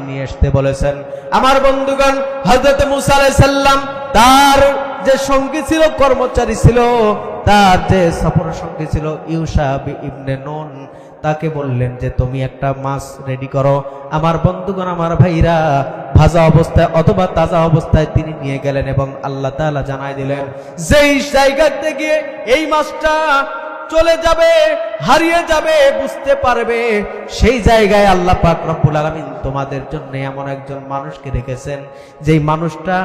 নিয়ে আসতে বলেছেন। আমার বন্ধুগণ, হযরত মূসা আলাইহিস সালাম তার যে সঙ্গী ছিল, কর্মচারী ছিল, তার যে সফর সঙ্গী ছিল ইউশা ইবনে নুন, তাকে বললেন যে তুমি একটা মাছ রেডি করো। আমার বন্ধুগণ, আমার ভাইরা, ভাজা অবস্থায় অথবা তাজা অবস্থায় তিনি নিয়ে গেলেন এবং আল্লাহ তাআলা জানাই দিলেন যেই জায়গাতে গিয়ে এই মাছটা চলে যাবে, হারিয়ে যাবে, বুঝতে পারবে, সেই জায়গায় আল্লাহ পাক রব্বুল আলামিন তোমাদের জন্য এমন একজন মানুষকে রেখেছেন যেই মানুষটা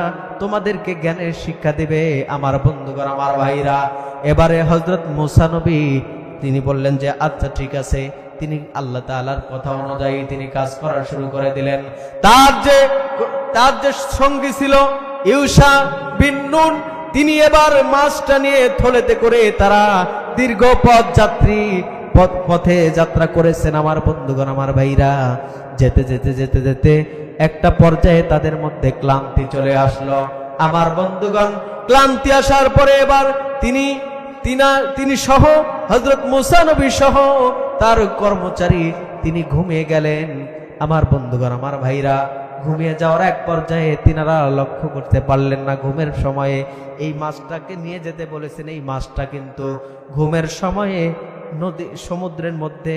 তোমাদেরকে জ্ঞানের শিক্ষা দেবে। আমার বন্ধুগণ, আমার ভাইরা, এবারে হযরত মূসা নবী তিনি বললেন যে আচ্ছা ঠিক আছে। তিনি আল্লাহ তাআলার কথা অনুযায়ী তিনি কাজ করা শুরু করে দিলেন। তার যে সঙ্গী ছিল ইউশা বিন নুন, তিনি এবার মাছটা নিয়ে থলেতে করে তারা দীর্ঘ পথে যাত্রা করেছেন। আমার বন্ধুগণ, আমার ভাইরা, যেতে যেতে যেতে যেতে একটা পর্যায়ে তাদের মধ্যে ক্লান্তি চলে আসলো। আমার বন্ধুগণ, ক্লান্তি আসার পরে এবার তিনি সহ হযরত মূসা নবী সহ তার কর্মচারী তিনি ঘুমিয়ে গেলেন। আমার বন্ধুগণ, আমার ভাইরা, ঘুমিয়ে যাওয়ার এক পর্যায়ে তিনারা লক্ষ্য করতে পারলেন না ঘুমের সময়ে এই মাছটাকে নিয়ে যেতে বলেছেন, এই মাছটা কিন্তু ঘুমের সময়ে নদী সমুদ্রের মধ্যে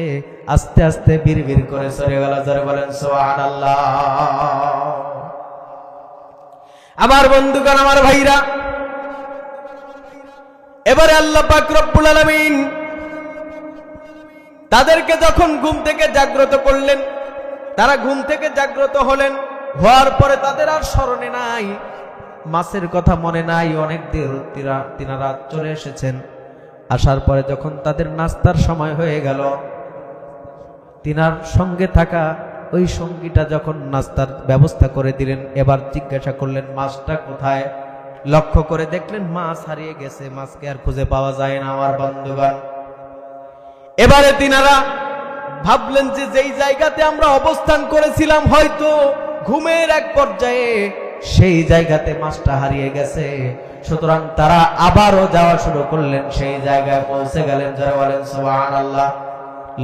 আস্তে আস্তে বিড়বিড় করে চলে গেল। যারা বলেন সুবহানাল্লাহ। আমার বন্ধুগণ, আমার ভাইরা, এবারে আল্লাহ পাক রব্বুল আলামিন তাদেরকে যখন ঘুম থেকে জাগ্রত করলেন, তারা ঘুম থেকে জাগ্রত হলেন। হওয়ার পরে তাদের আর স্মরণে নাই, মাছের কথা মনে নাই। অনেক দূর তিনারা চলে এসেছেন। আসার পরে যখন তাদের নাস্তার সময় হয়ে গেল, তিনার সঙ্গে থাকা ওই সঙ্গীটা যখন নাস্তার ব্যবস্থা করে দিলেন, এবার জিজ্ঞাসা করলেন মাছটা কোথায়। লক্ষ্য করে দেখলেন মাছ হারিয়ে গেছে, মাছকে আর খুঁজে পাওয়া যায় না। আমার বন্ধুগণ, এবারে তিনারা ভাবলেন যে যেই জায়গাতে আমরা অবস্থান করেছিলাম হয়তো ঘুমের এক পর্যায়ে সেই জায়গাতে মাছটা হারিয়ে গেছে। সুতরাং তারা আবারও যাওয়া শুরু করলেন, সেই জায়গায় পৌঁছে গেলেন। যারা বলেন সুবহানাল্লাহ।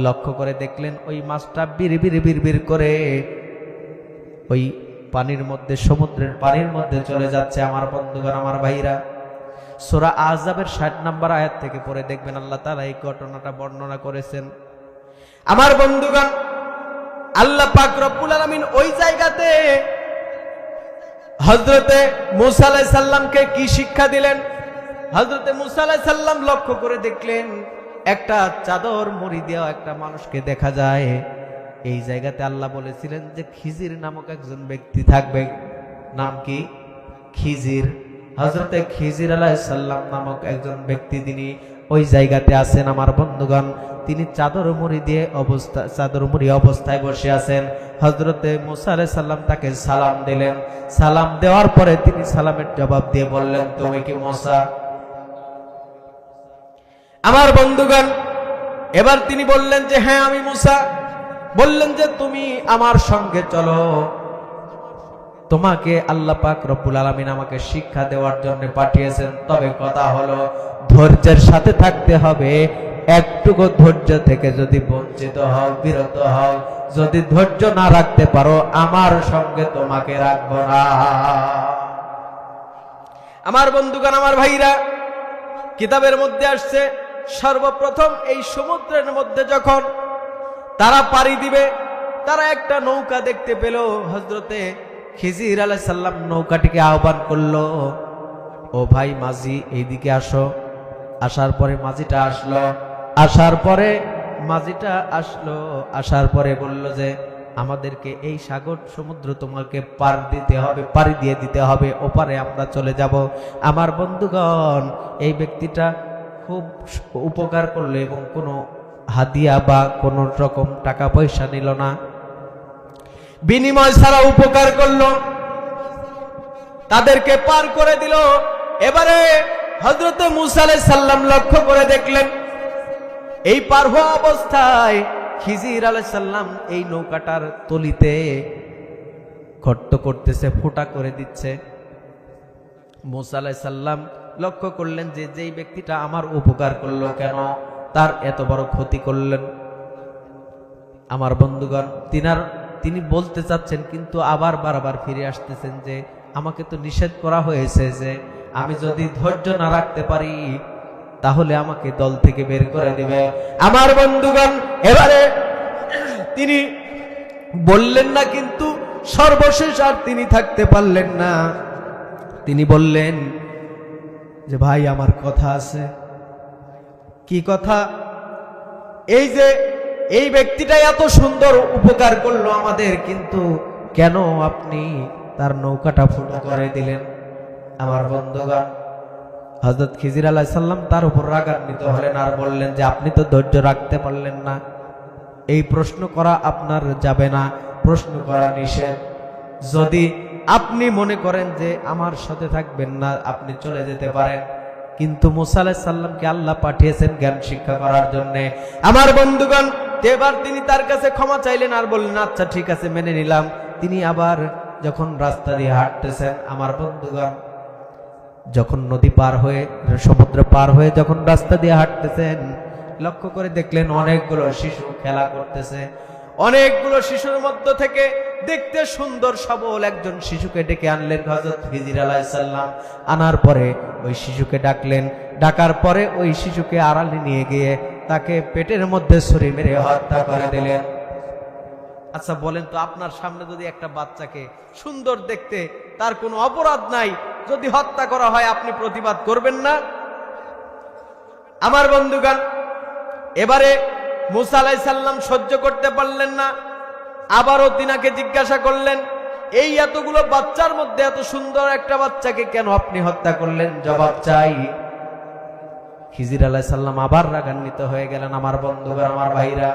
লক্ষ্য করে দেখলেন ওই মাছটা বিড়বিড় করে ওই পানির মধ্যে, সমুদ্রের পানির মধ্যে চলে যাচ্ছে। আমার বন্ধুগণ, আমার ভাইরা, সূরা আহজাবের ৬০ নম্বর আয়াত থেকে পড়ে দেখবেন আল্লাহ তাআলা এই ঘটনাটা বর্ণনা করেছেন। আমার বন্ধুগণ, আল্লাহ পাক রব্বুল আলামিন ওই জায়গাতে হযরতে মূসা আলাইহিস সালামকে কি শিক্ষা দিলেন। হযরতে মূসা আলাইহিস সালাম লক্ষ্য করে দেখলেন একটা চাদর মুড়ি দেওয়া একটা মানুষকে দেখা যায়। এই জায়গাতে আল্লাহ বলেছিলেন যে খিজির নামক একজন ব্যক্তি থাকবে। নাম কি? খিজির। হযরতে খিজির আলাইহিস সালাম নামক একজন ব্যক্তি তিনি ওই জায়গাতে আছেন। আমার বন্ধুগণ, তিনি চাদর মুড়ি অবস্থায় বসে আছেন। হযরতে মূসা আলাইহিস সালাম তাকে সালাম দিলেন। সালাম দেওয়ার পরে তিনি সালামের জবাব দিয়ে বললেন, তুমি কি মূসা? আমার বন্ধুগণ, এবার তিনি বললেন যে হ্যাঁ আমি মূসা। বললেন যে তুমি আমার সঙ্গে চলো, তোমাকে আল্লাহ পাক রব্বুল আলামিন আমাকে শিক্ষা দেওয়ার জন্য পাঠিয়েছেন। তবে কথা হলো ধৈর্যের সাথে থাকতে হবে। একটুকু ধৈর্য থেকে যদি বঞ্চিত হও, বিরত হও, যদি ধৈর্য না রাখতে পারো, আমার সঙ্গে তোমাকে রাখবো না। আমার বন্ধুগণ, আমার ভাইরা, কিতাবের মধ্যে আসছে সর্বপ্রথম এই সমুদ্রের মধ্যে যখন তারা পাড়ি দিবে, তারা একটা নৌকা দেখতে পেল। হযরতে খিজির আলাইহিস সালাম নৌকাটিকে আহ্বান করলো, ও ভাই মাঝি এইদিকে আসো। আসার পরে মাঝিটা আসলো। আসার পরে বলল যে আমাদেরকে এই সাগর সমুদ্র তোমাকে পাড়ি দিয়ে দিতে হবে, ওপারে আমরা চলে যাব। আমার বন্ধুগণ, এই ব্যক্তিটা খুব উপকার করলো এবং কোনো হাদিয়া বা কোনো রকম টাকা পয়সা নিল না, বিনিময় ছাড়া উপকার করলো, তাদেরকে পার করে দিল। এবারে হযরতে মূসা আলাইহিস সালাম লক্ষ্য করে দেখলেন এই পার হওয়া অবস্থায় খিজির আলাইহিস সালাম এই নৌকাটার তলিতে গর্ত করতেছে, ফুটা করে দিচ্ছে। মূসা আলাইহিস সালাম লক্ষ্য করলেন যে যেই ব্যক্তিটা আমার উপকার করলো কেন তার এত বড় ক্ষতি করলেন। আমার বন্ধুগণ, তিনার তিনি বলতে চাচ্ছেন, কিন্তু আবার বারবার ফিরে আসতেছেন যে আমাকে তো নিষেধ করা হয়েছে যে আমি যদি ধৈর্য না রাখতে পারি তাহলে আমাকে দল থেকে বের করে দিবে। আমার বন্ধুগণ, এবারে তিনি বললেন না, কিন্তু সর্বশেষ আর তিনি থাকতে পারলেন না। তিনি বললেন যে ভাই আমার কথা আছে। কি কথা? এই যে এই ব্যক্তিটা এত সুন্দর উপকার করলো আমাদের, কিন্তু কেন আপনি তার নৌকাটা ফুটো করে দিলেন? আমার বন্ধুগণ, হযরত খিজির আলাইহিস সালাম তার উপর রাগান্বিত হলেন আর বললেন যে আপনি তো ধৈর্য রাখতে পারলেন না, এই প্রশ্ন করা আপনার যাবে না, প্রশ্ন করা নিষেধ। যদি আপনি মনে করেন যে আমার সাথে থাকবেন না, আপনি চলে যেতে পারেন। কিন্তু মুসা আলাইহিস সালামকে আল্লাহ পাঠিয়েছেন জ্ঞান শিক্ষা করার জন্য। আমার বন্ধুগণ, এবার তিনি তার কাছে ক্ষমা চাইলেন আর বললেন আচ্ছা ঠিক আছে, মেনে নিলাম। তিনি আবার যখন রাস্তা দিয়ে হাঁটতেছেন, আমার বন্ধুগণ, যখন নদী পার হয়ে সমুদ্র পার হয়ে যখন রাস্তা দিয়ে হাঁটতেছেন, লক্ষ্য করে দেখলেন অনেকগুলো শিশু খেলা করতেছে। অনেকগুলো শিশুর মধ্য থেকে দেখতে সুন্দর সবল একজন শিশুকে ডেকে আনলেন হযরত খিজির আলাইহিস সালাম। আনার পরে ওই শিশুকে ডাকলেন, ডাকার পরে ওই শিশুকে আড়ালে নিয়ে গিয়ে তাকে পেটের মধ্যে ছুরি মেরে হত্যা করে দিলেন। আচ্ছা বলেন তো, আপনার সামনে যদি একটা বাচ্চাকে সুন্দর দেখতে, তার কোনো অপরাধ নাই, যদি হত্যা করা হয়, আপনি প্রতিবাদ করবেন না? আমার বন্ধুগণ, এবারে মুসা আলাইহিস সালাম সহ্য করতে পারলেন না, আবারও তিনাকে জিজ্ঞাসা করলেন, এই এতগুলো বাচ্চার মধ্যে এত সুন্দর একটা বাচ্চাকে কেন আপনি হত্যা করলেন? জবাব চাই। খিজির আলাইহিস সালাম আবার রাগান্বিত হয়ে গেলেন। আমার বন্ধুগণ, আমার ভাইরা,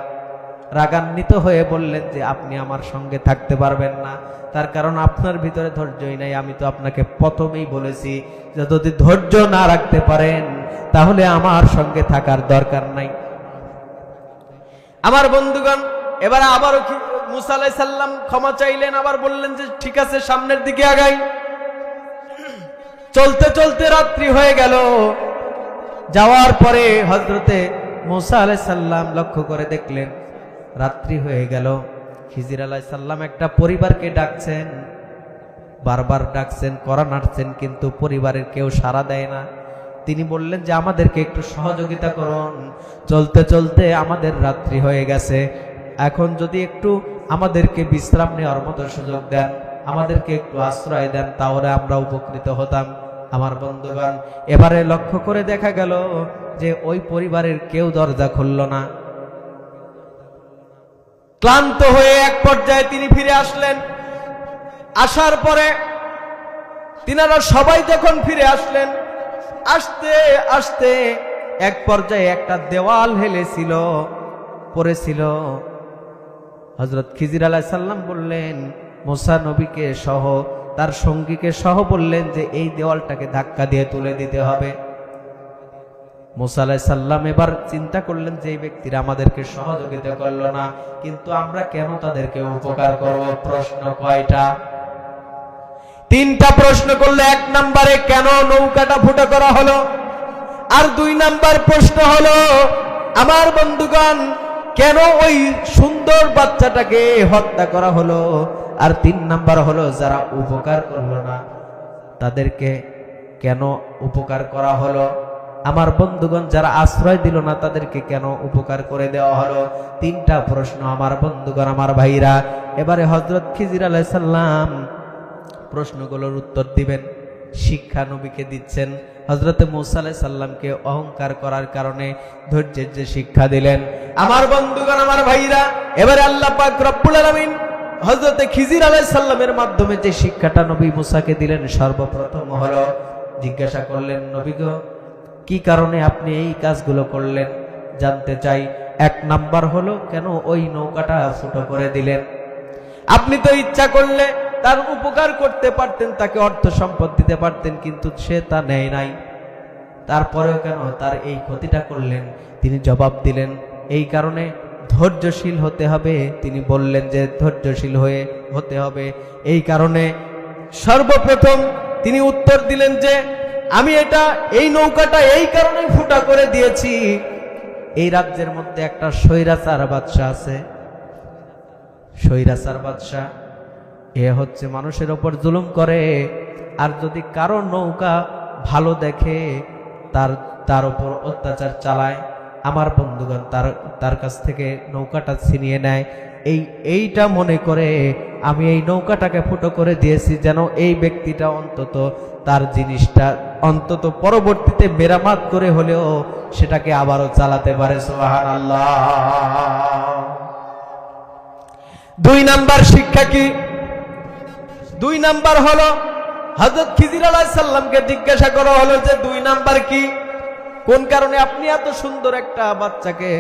রাগান্বিত হয়ে বললেন যে আপনি আমার সঙ্গে থাকতে পারবেন না, তার কারণ আপনার ভিতরে ধৈর্যই নাই। আমি তো আপনাকে প্রথমেই বলেছি যে যদি ধৈর্য না রাখতে পারেন তাহলে আমার সঙ্গে থাকার দরকার নাই। আমার বন্ধুগণ, এবার আবারও মুসা আলাইহিস সালাম ক্ষমা চাইলেন, আবার বললেন যে ঠিক আছে, সামনের দিকে আগাই। চলতে চলতে রাত্রি হয়ে গেল। যাওয়ার পরে হযরতে মুসা আলাইহিস সালাম লক্ষ্য করে দেখলেন রাত্রি হয়ে গেল। খিজির আলাইহিস সালাম একটা পরিবারকে ডাকছেন, বারবার ডাকছেন, কড়া নাড়ছেন, কিন্তু পরিবারের কেউ সাড়া দেয় না। তিনি বললেন যে আমাদেরকে একটু সহযোগিতা করুন, চলতে চলতে আমাদের রাত্রি হয়ে গেছে, এখন যদি একটু আমাদেরকে বিশ্রাম নেওয়ার মতো সুযোগ দেন, আমাদেরকে একটু আশ্রয় দেন, তাহলে আমরা উপকৃত হতাম। আমার বন্ধুগণ, এবারে লক্ষ্য করে দেখা গেল যে ওই পরিবারের কেউ দরজা খুলল না। ক্লান্ত হয়ে এক পর্যায়ে তিনি ফিরে আসলেন। আসার পরে তিনারা সবাই যখন ফিরে আসলেন, আসতে আসতে এক পর্যায়ে একটা দেওয়াল হেলেছিল, পড়েছিল। হযরত খিজির আলাইহিস সালাম বললেন মুসা নবীকে সহ, তার সঙ্গীকে সহ বললেন যে এই দেওয়ালটাকে ধাক্কা দিয়ে তুলে দিতে হবে। মুসা আলাইহিস সালাম এবার চিন্তা করলেন যে এই ব্যক্তিরা আমাদেরকে সহযোগিতা করলো না, কিন্তু আমরা কেন তাদেরকে উপকার করব? প্রশ্ন কয়টা? তিনটা প্রশ্ন করলে, এক নম্বরে কেন নৌকাটা ফুটো করা হলো, আর দুই নাম্বার প্রশ্ন হলো আমার বন্ধুগণ কেন ওই সুন্দর বাচ্চাটাকে হত্যা করা হলো, আর তিন নাম্বার হলো যারা উপকার করলো না তাদেরকে কেন উপকার করা হলো। আমার বন্ধুগণ, যারা আশ্রয় দিল না তাদেরকে কেন উপকার করে দেওয়া হলো। তিনটা প্রশ্ন আমার বন্ধুগণ, আমার ভাইরা। এবারে হযরত খিজির আলাইহিস সালাম প্রশ্নগুলোর উত্তর দিবেন, শিক্ষা নবীকে দিচ্ছেন। হযরতে মুসা আলাইহিস সালামকে অহংকার করার কারণে ধৈর্যের যে শিক্ষা দিলেন। আমার বন্ধুগণ, আমার ভাইরা, এবারে আল্লাহ পাক রব্বুল আলামিন হযরতে খিজির আলাইহিস সালামের মাধ্যমে যে শিক্ষাটা নবী মুসাকে দিলেন, সর্বপ্রথম হলো জিজ্ঞাসা করলেন, নবী গো, কি কারণে আপনি এই কাজগুলো করলেন? জানতে চাই। এক নাম্বার হলো কেন ওই নৌকাটা ফুটো করে দিলেন? আপনি তো ইচ্ছা করলে তার উপকার করতে পারতেন, তাকে অর্থ সম্পদ দিতে পারতেন, কিন্তু সে তা নেয় নাই। তারপরেও কেন তার এই ক্ষতিটা করলেন? তিনি জবাব দিলেন এই কারণে ধৈর্যশীল হতে হবে। তিনি বললেন যে ধৈর্যশীল হতে হবে। এই কারণে সর্বপ্রথম তিনি উত্তর দিলেন যে আমি এই নৌকাটা এই কারণে ফুটা করে দিয়েছি, এই রাজ্যের মধ্যে একটা স্বৈরাচার বাদশা আছে। স্বৈরাচার বাদশা, এ হচ্ছে মানুষের ওপর জুলুম করে। আর যদি কারো নৌকা ভালো দেখে তার উপর অত্যাচার চালায়, আমার বন্ধুগণ তার কাছ থেকে নৌকাটা ছিনিয়ে নেয়, এইটা মনে করে আমি এই নৌকাটাকে ফুটো করে দিয়েছি, যেন এই ব্যক্তিটা অন্তত তার জিনিসটা অন্তত পরবর্তীতে মেরামত করে হলেও সেটাকে আবারও চালাতে পারে। সুবহানাল্লাহ। 2 নাম্বার শিক্ষা কি? 2 নাম্বার হলো হযরত খিজির আলাইহিস সালামকে জিজ্ঞাসা করা হলো যে 2 নাম্বার কি? কোন কারণে আপনি এত সুন্দর একটা বাচ্চাকে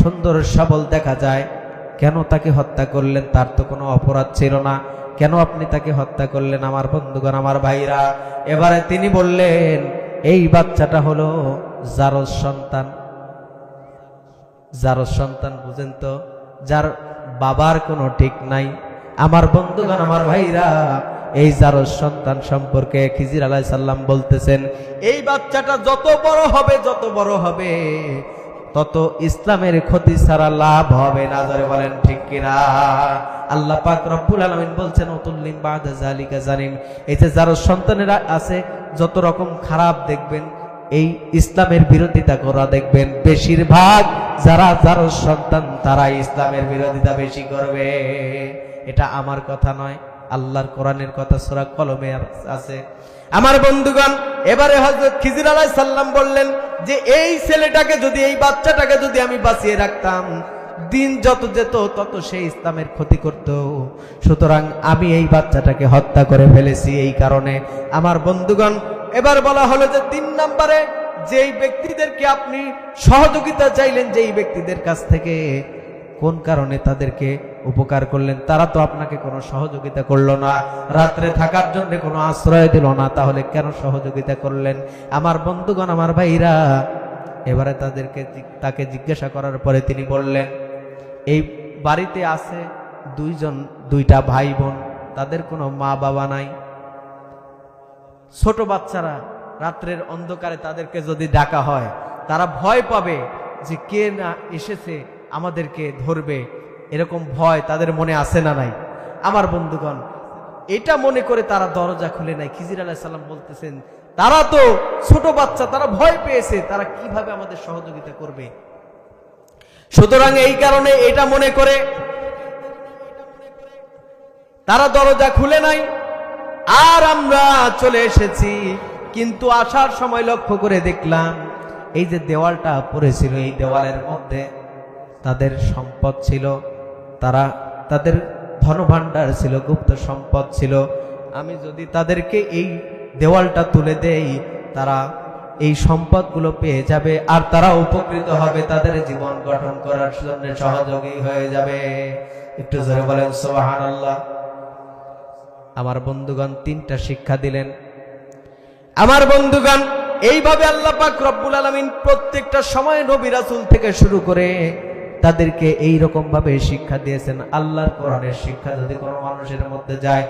সুন্দর সবল দেখা যায়, কেন তাকে হত্যা করলেন? তার তো কোনো অপরাধ ছিল না, কেন আপনি তাকে হত্যা করলেন? আমার বন্ধুগণ, আমার ভাইরা, এবারে তিনি বললেন এই বাচ্চাটা হলো জারজ সন্তান। জারজ সন্তান বুঝেন তো, যার বাবার কোনো ঠিক নাই। আমার বন্ধুগণ, আমার ভাইরা, এই জারজ সন্তান সম্পর্কে খিজির আলাইহিস সালাম বলতেছেন এই বাচ্চাটা যত বড় হবে তত ইসলামের ক্ষতি ছাড়া লাভ হবে না। জোরে বলেন ঠিক কিনা? আল্লাহ পাক রব্বুল আলামিন বলছেন উতুল্লিম বাদা যালিকা জানিম, এই যে জারজ সন্তানেরা আছে যত রকম খারাপ দেখবেন, এই ইসলামের বিরোধিতা করা দেখবেন, বেশিরভাগ যারা জারজ সন্তান তারা ইসলামের বিরোধিতা বেশি করবে। এটা আমার কথা নয়, আল্লাহর কোরআনের কথা, সূরা কলমে আছে। আমার বন্ধুগণ, এবারে হযরত খিজির আলাইহিস সালাম বললেন যে এই ছেলেটাকে যদি, এই বাচ্চাটাকে যদি আমি বাঁচিয়ে রাখতাম, দিন যত যেত তত সে ইসলামের ক্ষতি করত, সুতরাং আমি এই বাচ্চাটাকে হত্যা করে ফেলেছি এই কারণে। আমার বন্ধুগণ, এবার বলা হলো যে 3 নম্বরে যেই ব্যক্তিদেরকে আপনি সহযোগিতা চাইলেন, যেই ব্যক্তিদের কাছ থেকে, কোন কারণে তাদেরকে উপকার করলেন? তারা তো আপনাকে কোনো সহযোগিতা করলো না, রাত্রে থাকার জন্য কোনো আশ্রয় দিল না, তাহলে কেন সহযোগিতা করলেন? আমার বন্ধুগণ, আমার ভাইরা, এবারে তাকে জিজ্ঞাসা করার পরে তিনি বললেন এই বাড়িতে আছে 2টা ভাই বোন, তাদের কোনো মা বাবা নাই। ছোট বাচ্চারা রাত্রের অন্ধকারে তাদেরকে যদি ডাকা হয়, তারা ভয় পাবে যে কে না এসেছে আমাদেরকে ধরবে, এরকম ভয় তাদের মনে আসে না নাই? আমার বন্ধুগণ, এটা মনে করে তারা দরজা খুলে নাই। খিজির আলাইহিস সালাম বলতেছেন তারা তো ছোট বাচ্চা, তারা ভয় পেয়েছে, তারা কিভাবে আমাদের সহযোগিতা করবে? সুতরাং এই কারণে এটা মনে করে তারা দরজা খুলে নাই। আর আমরা চলে এসেছি, কিন্তু আসার সময় লক্ষ্য করে দেখলাম এই যে দেওয়ালটা পড়েছিল, এই দেওয়ালের মধ্যে তাদের সম্পদ ছিল, তাদের ধনভাণ্ডার ছিল, গুপ্ত সম্পদ ছিল। আমি যদি তাদেরকে এই দেওয়ালটা তুলে দেই, তারা এই সম্পদগুলো পেয়ে যাবে, আর তারা উপকৃত হবে, তাদের জীবন গঠন করার জন্য সহযোগী হয়ে যাবে। একটু জোরে বলেন সুবহানাল্লাহ। আমার বন্ধুগণ, 3টা শিক্ষা দিলেন। আমার বন্ধুগণ, এইভাবে আল্লাহ পাক রব্বুল আলামিন প্রত্যেকটা সময় নবী রাসূল থেকে শুরু করে তাদেরকে এই রকম ভাবে শিক্ষা দিয়েছেন। আল্লাহর কোরআনের শিক্ষা যদি কোনো মানুষের মধ্যে যায়,